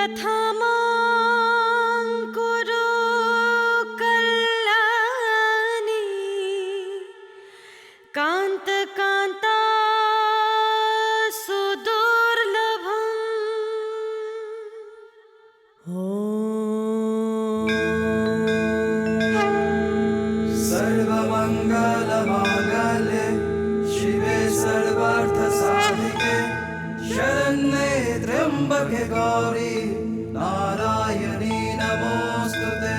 यथामां कुरु कल्याणी कान्त कान्ता सुदुर्लभम् सर्वमङ्गलमाङ्गल्ये शिवे सर्वार्थसाधिके शरण्ये त्र्यम्बके गौरी नारायणी नमोऽस्तुते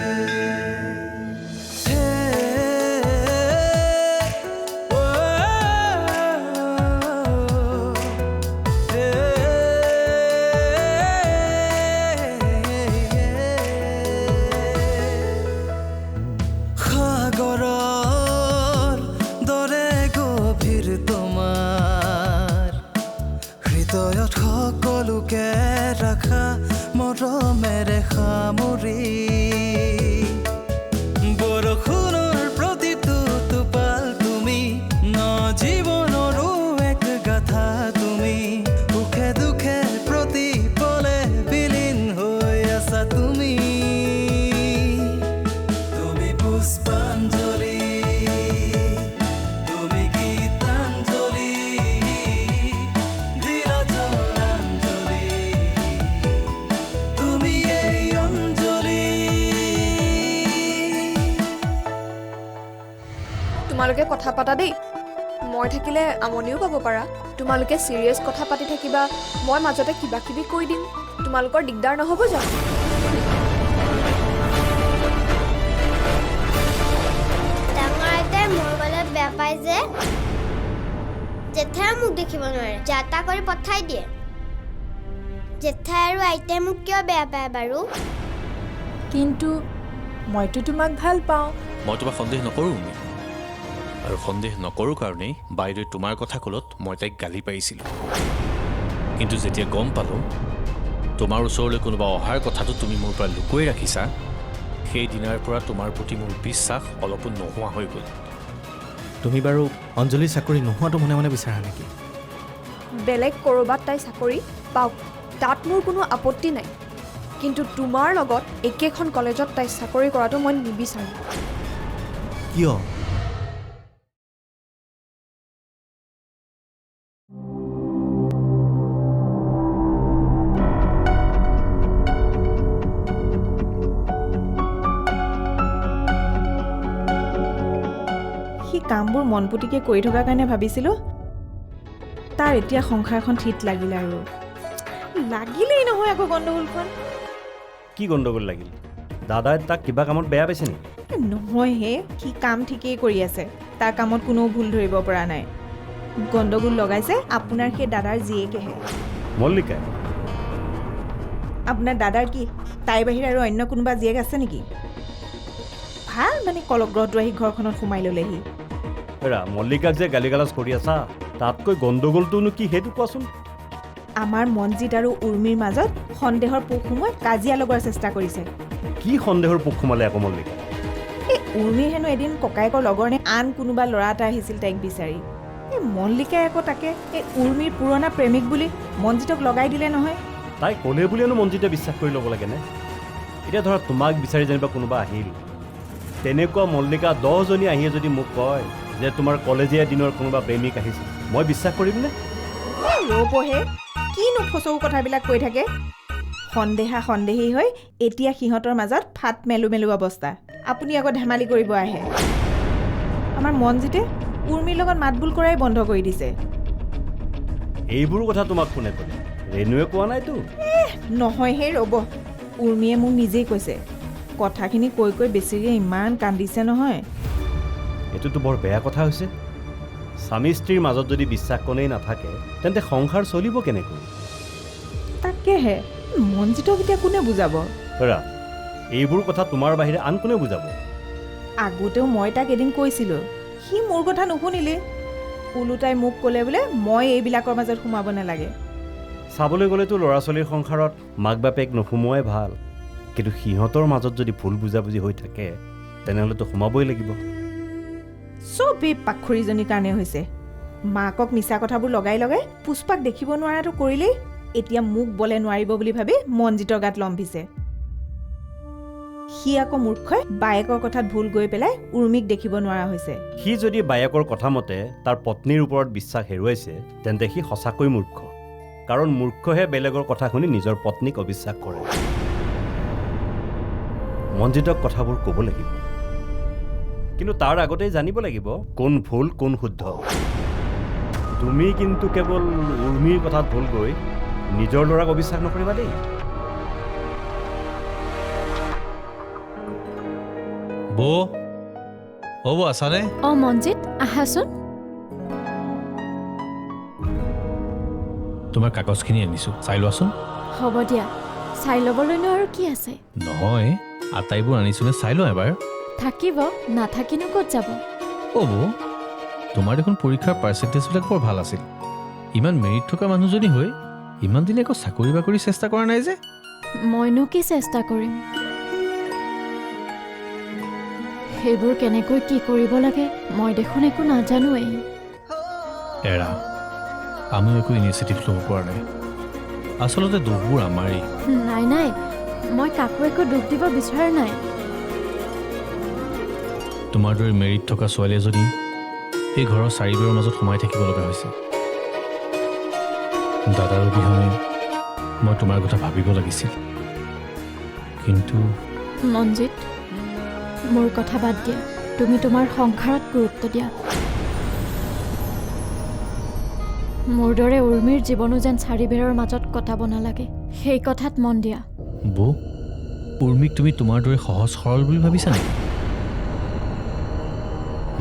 সকলোকে ৰাখা মৰমেৰে সামৰি বৰষুণৰ প্ৰতিটো টোপাল তুমি ন জীৱনৰো এক গাথা তুমি সুখে দুখে প্ৰতি পলে বিলীন হৈ আছা তুমি তুমি পুষ্পাঞ্জলি তোমালোকে কথা পাতা দেই মই থাকিলে আমনিও পাব পাৰা তোমালোকে সিৰিয়াস কথা পাতি থাকিবা মই মাজতে কিবা কিবি কৈ দিম তোমালোকৰ দিগদাৰ নহব জানো ডাঙৰতে মোৰ গলে বেয়া পাই যে জেঠাই মোক দেখিব নোৱাৰে যাতা কৰি পঠাই দিয়ে জেঠাই আৰু আইতাই মোক কিয় বেয়া পায় বাৰু কিন্তু মইতো তোমাক ভাল পাওঁ মই তোমাক সন্দেহ নকৰোঁ আৰু সন্দেহ নকৰোঁ কাৰণেই বাইদেৱে তোমাৰ কথা ক'লত মই তাইক গালি পাৰিছিলোঁ কিন্তু যেতিয়া গম পালোঁ তোমাৰ ওচৰলৈ কোনোবা অহাৰ কথাটো তুমি মোৰ পৰা লুকুৱাই ৰাখিছা সেই দিনাৰ পৰা তোমাৰ প্ৰতি মোৰ বিশ্বাস অলপো নোহোৱা হৈ গ'ল তুমি বাৰু অঞ্জলি চাকৰি নোহোৱাটো মনে মনে বিচাৰা নেকি বেলেগ ক'ৰবাত তাই চাকৰি পাওক তাত মোৰ কোনো আপত্তি নাই কিন্তু তোমাৰ লগত একেখন কলেজত তাই চাকৰি কৰাটো মই নিবিচাৰোঁ কিয় কামবোৰ মনপুটিকে কৰি থকাৰ কাৰণে ভাবিছিলোঁ তাৰ এতিয়া সংসাৰখন ঠিক লাগিলে আৰু লাগিলেই নহয় আকৌ গণ্ডগোলখন কি গণ্ডগোল লাগিল দাদাই তাক কিবা কামত বেয়া পাইছে নেকি নহয় হে সি কাম ঠিকেই কৰি আছে তাৰ কামত কোনো ভুল ধৰিব পৰা নাই গণ্ডগোল লগাইছে আপোনাৰ সেই দাদাৰ জীয়েকেহে মল্লিকাই আপোনাৰ দাদাৰ কি তাইৰ বাহিৰে আৰু অন্য কোনোবা জীয়েক আছে নেকি ভাল মানে কলগ্ৰহটো আহি ঘৰখনত সোমাই ল'লেহি মল্লিকাক যে গালিগালাজ কৰি আছা তাতকৈ গণ্ডগোলটোনো কি সেইটো কোৱাচোন আমাৰ মনজিত আৰু উৰ্মিৰ মাজত সন্দেহৰ পোক সোমাই কাজিয়া লগোৱাৰ চেষ্টা কৰিছে কি সন্দেহৰ পোক সোমালে আকৌ মল্লিকা এই উৰ্মিৰ হেনো এদিন ককায়েকৰ লগৰ নে আন কোনোবা ল'ৰা এটা আহিছিল তাইক বিচাৰি এই মল্লিকাই আকৌ তাকে এই উৰ্মিৰ পুৰণা প্ৰেমিক বুলি মনজিতক লগাই দিলে নহয় তাই ক'লে বুলিয়েনো মনজিতে বিশ্বাস কৰি ল'ব লাগেনে এতিয়া ধৰা তোমাক বিচাৰি যেনিবা কোনোবা আহিল তেনেকুৱা মল্লিকা 10 জনী আহিয়ে যদি মোক কয় যে তোমাৰ কলেজীয়া দিনৰ কোনোবা প্ৰেমিক আহিছিল মই বিশ্বাস কৰিমনে ৰ'বহে কিনো ফচৌ কথাবিলাক কৈ থাকে সন্দেহী হৈ এতিয়া সিহঁতৰ মাজত ফাট মেলো অৱস্থা আপুনি আকৌ ধেমালি কৰিব আহে আমাৰ মনজিতে উৰ্মিৰ লগত মাতবোল কৰাই বন্ধ কৰি দিছে এইবোৰ কথা তোমাক কোনে ক'লে ৰেণুৱে কোৱা নাইতো নহয় হে ৰ'ব উৰ্মিয়ে মোক নিজেই কৈছে কথাখিনি কৈ বেছিৰে ইমান কান্দিছে নহয় এইটোতো বৰ বেয়া কথা হৈছে স্বামী স্ত্ৰীৰ মাজত যদি বিশ্বাসকনেই নাথাকে তেন্তে সংসাৰ চলিব কেনেকৈ তাকেহে মনজিতক এতিয়া কোনে বুজাব এইবোৰ কথা তোমাৰ বাহিৰে আন কোনে বুজাব আগতেও মই তাক এদিন কৈছিলোঁ সি মোৰ কথা নুশুনিলে ওলোটাই মোক ক'লে বোলে মই এইবিলাকৰ মাজত সোমাব নালাগে চাবলৈ গ'লেতো ল'ৰা ছোৱালীৰ সংসাৰত মাক বাপেক নোসোমোৱাই ভাল কিন্তু সিহঁতৰ মাজত যদি ভুল বুজাবুজি হৈ থাকে তেনেহ'লেতো সোমাবই লাগিব চবেই পাখৰিজনীৰ কাৰণে হৈছে মাকক মিছা কথাবোৰ লগাই পুষ্পাক দেখিব নোৱাৰাটো কৰিলেই এতিয়া মোক বলে নোৱাৰিব বুলি ভাবি মনজিতৰ গাত লম্ভিছে সি আকৌ মূৰ্খই বায়েকৰ কথাত ভুল গৈ পেলাই উৰ্মিক দেখিব নোৱাৰা হৈছে সি যদি বায়েকৰ কথা মতে তাৰ পত্নীৰ ওপৰত বিশ্বাস হেৰুৱাইছে তেন্তে সি সঁচাকৈ মূৰ্খ কাৰণ মূৰ্খহে বেলেগৰ কথা শুনি নিজৰ পত্নীক অবিশ্বাস কৰে মনজিতক কথাবোৰ ক'ব লাগিব কিন্তু তাৰ আগতেই জানিব লাগিব কোন ভুল কোন শুদ্ধ তুমি কিন্তু কেৱল উৰ্মিৰ কথাত ভুল গৈ নিজৰ ল'ৰাক অবিশ্বাস নকৰিবা দেই বৌ বৌ আছানে অঁ মনজিত আহাচোন তোমাৰ কাগজখিনি আনিছোঁ চাই লোৱাচোন হ'ব দিয়া চাই ল'বলৈনো আৰু কি আছে নহয় আটাইবোৰ আনিছোনে চাই লোৱা এবাৰ থাকিব নাথাকিনো ক'ত যাব অ' বৌ তোমাৰ দেখোন পৰীক্ষাৰ পাৰ্চেণ্টেজবিলাক বৰ ভাল আছিল ইমান মেৰিট থকা মানুহজনী হৈ ইমান দিনে একো চাকৰি বাকৰি চেষ্টা কৰা নাই যে মইনো কি চেষ্টা কৰিম সেইবোৰ কেনেকৈ কি কৰিব লাগে মই দেখোন একো নাজানোৱেই এৰা আমিও একো ইনিচিয়েটিভ ল'ব পৰা নাই আচলতে দুখবোৰ আমাৰেই নাই নাই মই কাকো একো দুখ দিব বিচৰা নাই তোমাৰ দৰে মেৰিট থকা ছোৱালী এজনী এই ঘৰৰ চাৰিবেৰৰ মাজত সোমাই থাকিব লগা হৈছে দাদাৰ অবিহনে মই তোমাৰ কথা ভাবিব লাগিছিল কিন্তু মনজিত মোৰ কথা বাদ দিয়া তুমি তোমাৰ সংসাৰত গুৰুত্ব দিয়া মোৰ দৰে উৰ্মিৰ জীৱনো যেন চাৰিবেৰৰ মাজত কটাব নালাগে সেই কথাত মন দিয়া বৌ উৰ্মিক তুমি তোমাৰ দৰে সহজ সৰল বুলি ভাবিছা নেকি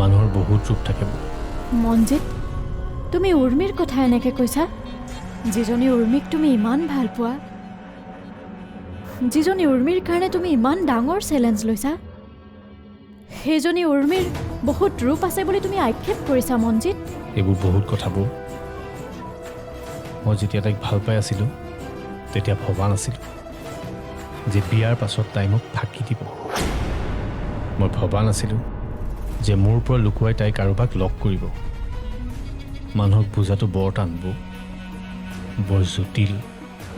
মানুহৰ বহুত ৰূপ থাকে মনজিত তুমি উৰ্মিৰ কথা এনেকৈ কৈছা যিজনী উৰ্মিক তুমি ইমান ভাল পোৱা যিজনী উৰ্মিৰ কাৰণে তুমি ইমান ডাঙৰ চেলেঞ্জ লৈছা সেইজনী উৰ্মিৰ বহুত ৰূপ আছে বুলি তুমি আক্ষেপ কৰিছা মনজিত এইবোৰ বহুত কথাবোৰ মই যেতিয়া তাইক ভাল পাই আছিলোঁ তেতিয়া ভবা নাছিলোঁ যে বিয়াৰ পাছত তাই মোক ফাঁকি দিব মই ভবা নাছিলোঁ যে মোৰ পৰা লুকুৱাই তাই কাৰোবাক লগ কৰিব মানুহক বুজাটো বৰ টানব বৰ জটিল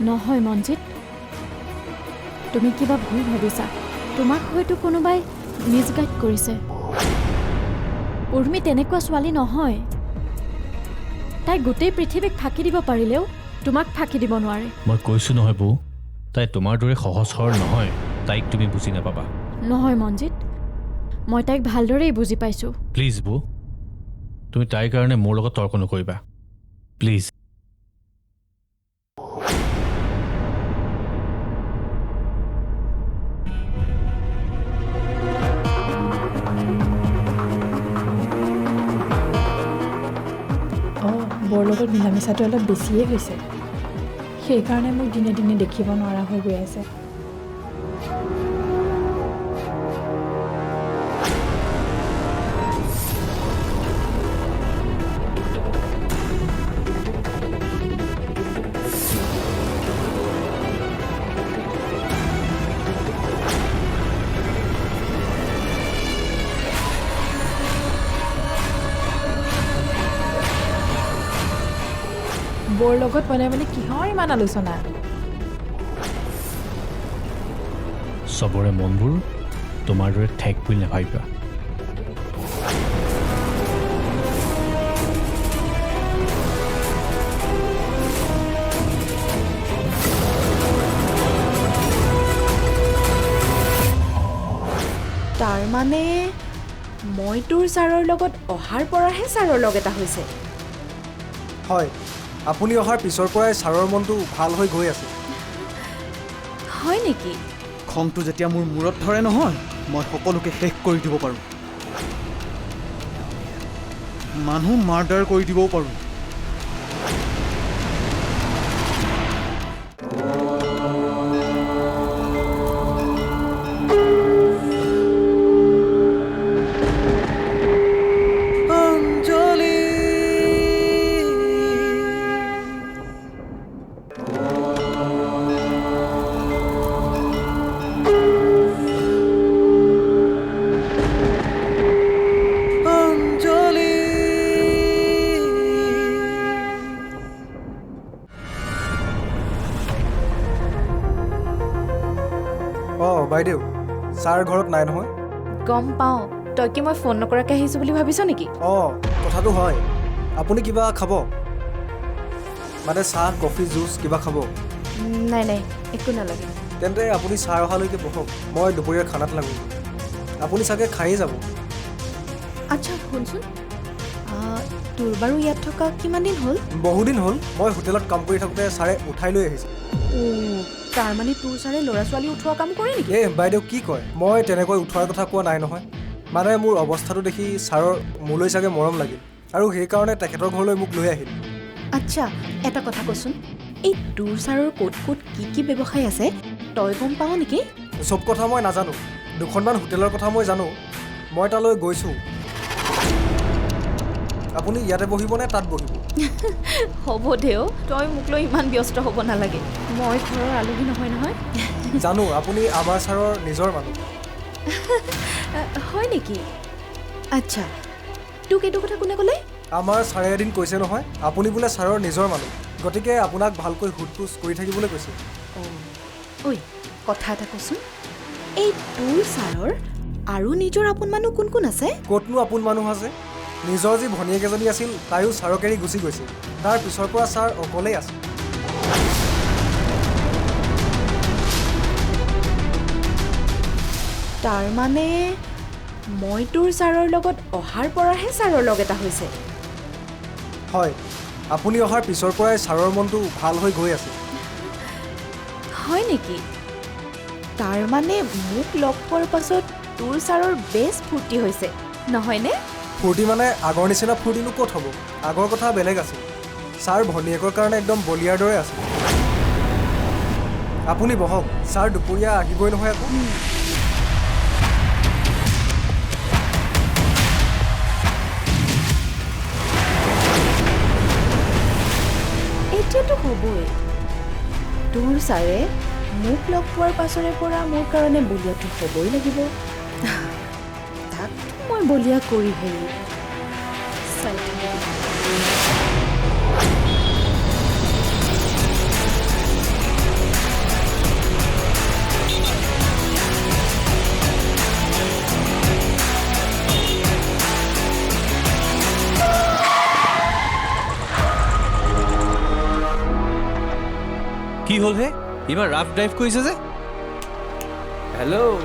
নহয় মনজিত তুমি কিবা ভুল ভাবিছা তোমাক হয়তো কোনোবাই মিছগাইড কৰিছে উৰ্মি তেনেকুৱা ছোৱালী নহয় তাই গোটেই পৃথিৱীক ফাঁকি দিব পাৰিলেও তোমাক ফাঁকি দিব নোৱাৰে মই কৈছোঁ নহয় বৌ তাই তোমাৰ দৰে সহজ সৰল নহয় তাইক তুমি বুজি নাপাবা নহয় মনজিত মই তাইক ভালদৰেই বুজি পাইছোঁ প্লিজ বৌ তুমি তাইৰ কাৰণে মোৰ লগত তৰ্ক নকৰিবা প্লিজ অঁ বৰ লগত মিলা মিছাটো অলপ বেছিয়ে হৈছে সেইকাৰণে মোক দিনে দিনে দেখিব নোৱাৰা হৈ গৈ আছে বৰ লগত মনে মনে কিহৰ ইমান আলোচনা চবৰে মনবোৰ তোমাৰ দৰে ঠেক বুলি নাভাবিবা তাৰ মানে মই তোৰ ছাৰৰ লগত অহাৰ পৰাহে ছাৰৰ লগ এটা হৈছে হয় আপুনি অহাৰ পিছৰ পৰাই ছাৰৰ মনটো ভাল হৈ গৈ আছে হয় নেকি খংটো যেতিয়া মোৰ মূৰত ধৰে নহয় মই সকলোকে শেষ কৰি দিব পাৰোঁ মানুহ মাৰ্ডাৰ কৰি দিবও পাৰোঁ অঁ বাইদেউ ছাৰ ঘৰত নাই নহয়। গম পাওঁ, তই কি মই ফোন নকৰাকৈ আহিছোঁ বুলি ভাবিছ নেকি? অঁ কথাটো হয়। আপুনি কিবা খাব মানে চাহ কফি জুচ কিবা খাব? নাই নাই, একো নালাগে। তেন্তে আপুনি ছাৰ অহালৈকে বহক, মই দুপৰীয়াৰ খানাত লাগো। আপুনি চাগে খায়েই যাব। আচ্ছা শুনচোন, তোৰ বাৰু ইয়াত থকা কিমান দিন হ'ল? বহুদিন হ'ল। মই হোটেলত কাম কৰি থাকোঁতে ছাৰে উঠাই লৈ আহিছে। তাৰমানে তোৰ ছাৰে ল'ৰা ছোৱালী উঠোৱা কাম কৰে নেকি? বাইদেউ কি কয়? মই তেনেকৈ উঠোৱাৰ কথা কোৱা নাই নহয়। মানে মোৰ অৱস্থাটো দেখি ছাৰৰ মোলৈ চাগে মৰম লাগিল আৰু সেইকাৰণে তেখেতৰ ঘৰলৈ মোক লৈ আহিল। আচ্ছা এটা কথা কচোন, এই তোৰ ছাৰৰ ক'ত ক'ত কি ব্যৱসায় আছে তই গম পাৱ নেকি? চব কথা মই নাজানো, দুখনমান হোটেলৰ কথা মই জানো। মই তালৈ গৈছোঁ। আপুনি ইয়াতে বহিবনে তাত বহিব? হ'ব দেও, তই মোক লৈ ইমান ব্যস্ত হ'ব নালাগে। মই ঘৰৰ আলহী নহয় নহয়। জানো আপুনি আমাৰ ছাৰৰ নিজৰ মানুহ। হয় নেকি? আচ্ছা তোক এইটো কথা কোনে ক'লে? আমাৰ ছাৰে এদিন কৈছে নহয় আপুনি বোলে ছাৰৰ নিজৰ মানুহ, গতিকে আপোনাক ভালকৈ সোধ পোছ কৰি থাকিবলৈ কৈছে। ঐ কথা এটা কচোন, এই তোৰ ছাৰৰ আৰু নিজৰ আপোন মানুহ কোন কোন আছে? ক'তনো আপোন মানুহ আছে? নিজৰ যি ভনীয়েক এজনী আছিল তাইও ছাৰক এৰি গুচি গৈছে। তাৰ পিছৰ পৰা ছাৰ অকলেই আছে। তাৰমানে মই তোৰ ছাৰৰ লগত অহাৰ পৰাহে ছাৰৰ লগ এটা হৈছে। হয়, আপুনি অহাৰ পিছৰ পৰাই ছাৰৰ মনটো ভাল হৈ গৈ আছে। হয় নেকি? তাৰমানে মোক লগ পোৱাৰ পাছত তোৰ ছাৰৰ বেছ ফূৰ্তি হৈছে নহয়নে? ফূৰ্তি মানে আগৰ নিচিনা ফূৰ্তিনো ক'ত হ'ব? আগৰ কথা বেলেগ আছিল। ছাৰ ভনীয়েকৰ কাৰণে একদম বলিয়াৰ দৰে আছিল। আপুনি বহক, ছাৰ দুপৰীয়া আহিবই নহয় আকৌ। এতিয়াতো হ'বই। তোৰ ছাৰে মোক লগ পোৱাৰ পাছৰে পৰা মোৰ কাৰণে বলিয়াটো হ'বই লাগিব। তাকতো মই বলিয়া কৰিহে চাই থাকিব। কি হ'ল হে? ইমান ৰাফ ড্ৰাইভ কৰিছে যে? Hello',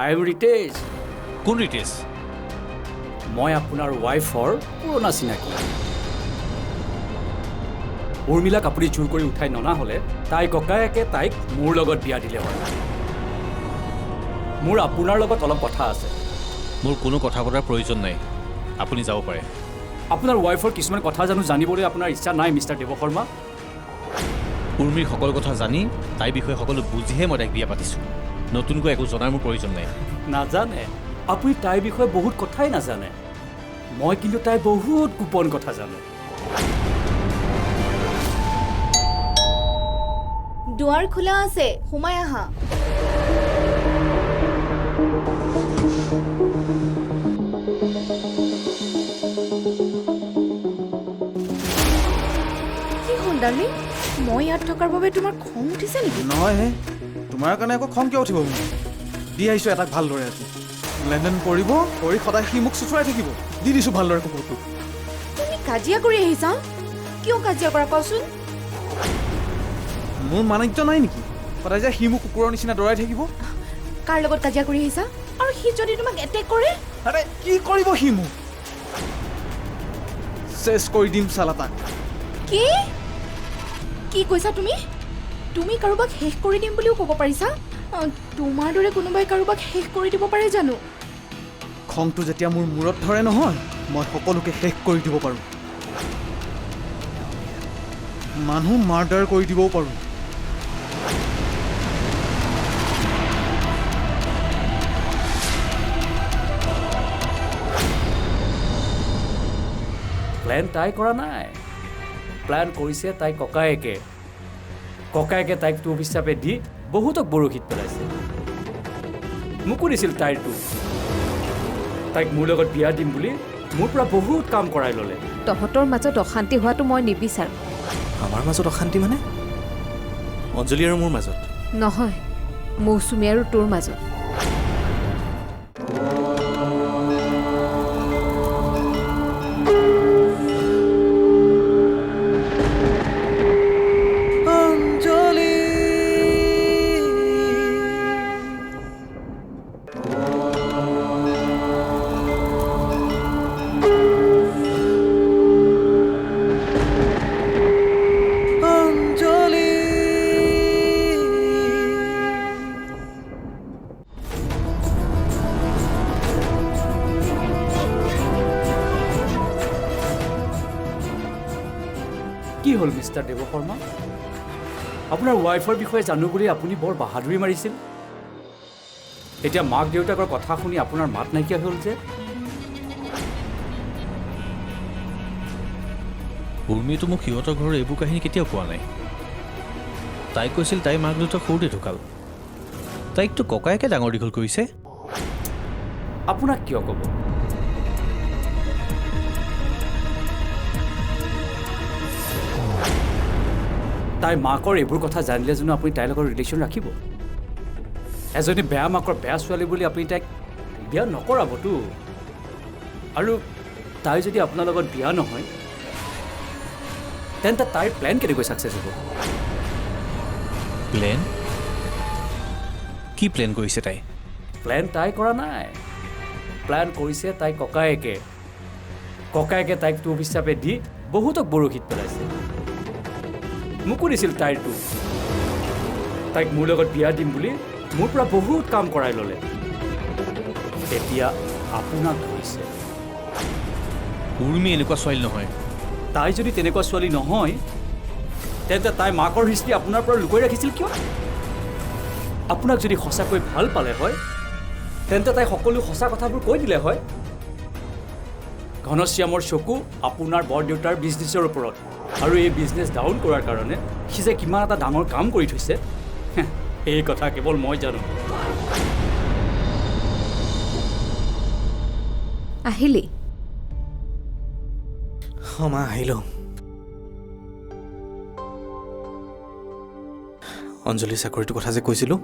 I am Riteish. কোন ৰিতেশ? মই আপোনাৰ ৱাইফৰ পুৰণা চিনাকি। উৰ্মিলাক আপুনি জোৰ কৰি উঠাই ননা হ'লে তাই ককায়েকে তাইক মোৰ লগত বিয়া দিলে হয়। মোৰ আপোনাৰ লগত অলপ কথা আছে। মোৰ কোনো কথা পতাৰ প্ৰয়োজন নাই, আপুনি যাব পাৰে। আপোনাৰ ৱাইফৰ কিছুমান কথা জানো জানিবলৈ আপোনাৰ ইচ্ছা নাই মিষ্টাৰ দেৱশৰ্মা? উৰ্মিৰ সকলো কথা জানি তাইৰ বিষয়ে সকলো বুজিহে মই তাইক বিয়া পাতিছোঁ। নতুনকৈ একো জনাৰ মোৰ প্ৰয়োজন নাই। নাজানে? আপুনি তাইৰ বিষয়ে বহুত কথাই নাজানে। মই কিন্তু তাইৰ বহুত গোপন কথা জানো। দুৱাৰ খোলা আছে, সোমাই আহা। কি হ'ল ডাৰ্লিং, মই ইয়াত থকাৰ বাবে তোমাৰ খং উঠিছে নেকি? নহয় হে, তোমাৰ কাৰণে আকৌ খং কিয় উঠিব? মোৰ দি আহিছোঁ এটাক ভালদৰে আজি লেনদেন কৰিব, কৰি সদায় সি মোক চুচৰাই থাকিব। দি দিছোঁ ভালদৰে খবৰটো। তুমি কাজিয়া কৰি আহিছা? কিয় কাজিয়া কৰা কচোন? মোৰ মানিত্য নাই নেকি? সদায় যে সি মোক কুকুৰৰ নিচিনা দৌৰাই থাকিব। কাৰ লগত কাজিয়া কৰি আহিছা? আৰু সি যদি তোমাক এটেক কৰে? আৰে কি কৰিব সি মোক? চেছ কৰি দিম চালা তাক। কি কি কৈছা তুমি? তুমি কাৰোবাক শেষ কৰি দিম বুলিও ক'ব পাৰিছা? তোমাৰ দৰে কোনোবাই কাৰোবাক শেষ কৰি দিব পাৰে জানো? খংটো যেতিয়া মোৰ মূৰত ধৰে নহয়, মই সকলোকে শেষ কৰি দিব পাৰোঁ। মানুহ মাৰ্ডাৰ কৰি দিবও পাৰোঁ। প্লেন তাই কৰা নাই, প্লেন কৰিছে তাই ককায়েকে। ককায়েকে তাইক টোপ হিচাপে দি বহুতক বৰশীত পেলাইছে। মোকো দিছিল তাইৰ টোপ। তাইক মোৰ লগত বিয়া দিম বুলি মোৰ পৰা বহুত কাম কৰাই ল'লে। তহঁতৰ মাজত অশান্তি হোৱাটো মই নিবিচাৰোঁ। আমাৰ মাজত অশান্তি মানে? অঞ্জলি আৰু মোৰ মাজত? নহয়, মৌচুমী আৰু তোৰ মাজত। কি হ'ল মিষ্টাৰ দেৱ শৰ্মা? আপোনাৰ ৱাইফৰ বিষয়ে জানো বুলি আপুনি বৰ বাহাদুৰি মাৰিছিল। এতিয়া মাক দেউতাকৰ কথা শুনি আপোনাৰ মাত নাইকিয়া হ'ল যে। উৰ্মিটো মোক সিহঁতৰ ঘৰৰ এইবোৰ কাহিনী কেতিয়াও কোৱা নাই। তাই কৈছিল তাই মাক দেউতাক সৰুতে ঢুকাল। তাইকতো ককায়েকে ডাঙৰ দীঘল কৰিছে। আপোনাক কিয় ক'ব? তাই মাকৰ এইবোৰ কথা জানিলে জানো আপুনি তাইৰ লগত ৰিলেশ্যন ৰাখিব? এজনী বেয়া মাকৰ বেয়া ছোৱালী বুলি আপুনি তাইক বিয়া নকৰাবতো। আৰু তাই যদি আপোনাৰ লগত বিয়া নহয় তেন্তে তাইৰ প্লেন কেনেকৈ ছাকচেছ হ'ব? প্লেন? কি প্লেন কৰিছে তাই? প্লেন তাই কৰা নাই। প্লেন কৰিছে তাই ককায়েকে। ককায়েকে তাইক টোপ হিচাপে দি বহুতক বৰশীত পেলাইছে। মোকো দিছিল তাইৰটো। তাইক মোৰ লগত বিয়া দিম বুলি মোৰ পৰা বহুত কাম কৰাই ল'লে। এতিয়া আপোনাক ধৰিছে। উৰ্মি এনেকুৱা ছোৱালী নহয়। তাই যদি তেনেকুৱা ছোৱালী নহয় তেন্তে তাই মাকৰ হিষ্ট্ৰী আপোনাৰ পৰা লুকুৱাই ৰাখিছিল কিয়? আপোনাক যদি সঁচাকৈ ভাল পালে হয় তেন্তে তাই সকলো সঁচা কথাবোৰ কৈ দিলে হয়। ঘনশ্যামৰ চকু আপোনাৰ বৰদেউতাৰ বিজনেছৰ ওপৰত, আৰু এই বিজনেছ ডাউন কৰাৰ কাৰণে সি যে কিমান এটা ডাঙৰ কাম কৰি থৈছে এই কথা কেৱল মই জানো। আহিলি? মা আহিলোঁ। অঞ্জলি চাকৰিটোৰ কথা যে কৈছিলোঁ,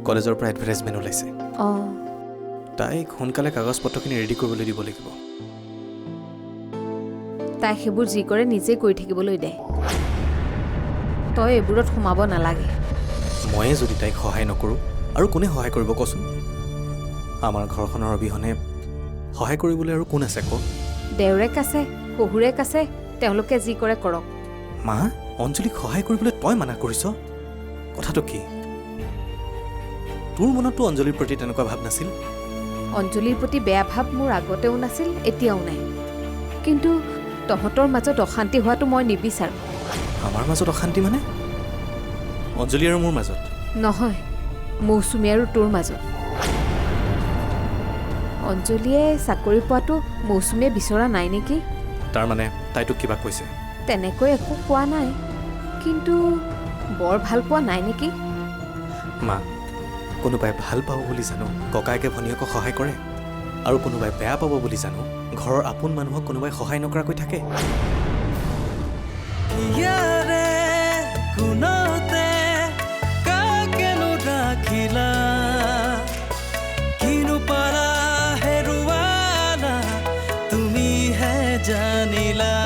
কলেজৰ পৰা এডভাৰটাইজমেণ্ট ওলাইছে। অঁ, তাইক সোনকালে কাগজ পত্ৰখিনি ৰেডি কৰিবলৈ দিব লাগিব। তাই সেইবোৰ যি কৰে নিজেই কৰি থাকিবলৈ দে। তই এইবোৰত সোমাব নালাগে। ময়ে যদি তাইক সহায় নকৰোঁ আৰু কোনে সহায় কৰিব কচোন? আমাৰ ঘৰখনৰ অবিহনে সহায় কৰিবলৈ আৰু কোন আছে ক? দেউৰেক আছে, শহুৰেক আছে, তেওঁলোকে যি কৰে কৰক। মা, অঞ্জলিক সহায় কৰিবলৈ তই মানা কৰিছ? কথাটো কি? তোৰ মনততো অঞ্জলিৰ প্ৰতি তেনেকুৱা ভাৱ নাছিল? অঞ্জলিৰ প্ৰতি বেয়া ভাৱ মোৰ আগতেও নাছিল, এতিয়াও নাই। কিন্তু তহঁতৰ মাজত অশান্তি হোৱাটো মই নিবিচাৰোঁ। আমাৰ মাজত অশান্তি মানে? অঞ্জলি আৰু মোৰ মাজত? নহয়, মৌচুমী আৰু তোৰ মাজত। অঞ্জলিয়ে চাকৰি পোৱাটো মৌচুমীয়ে বিচৰা নাই নেকি? তাৰমানে তাই তোক কিবা কৈছে? তেনেকৈ একো কোৱা নাই, কিন্তু বৰ ভাল পোৱা নাই নেকি? মা, কোনোবাই ভাল পাব বুলি জানো ককায়েকে ভনীয়েকক সহায় কৰে, আৰু কোনোবাই বেয়া পাব বুলি জানো ঘৰৰ আপোন মানুহক কোনোবাই সহায় নকৰাকৈ থাকে। জানিলা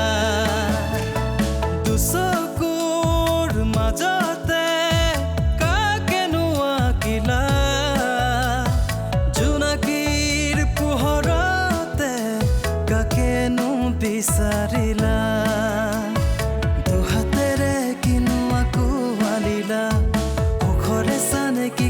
দুচকুৰ মাজতে কাকেনো আঁকিলা, জোনাকীৰ পোহৰতে কাকেনো বিচাৰিলা, দুহাতেৰে কিনো আকোৱালিলা, সুখৰে চানে কি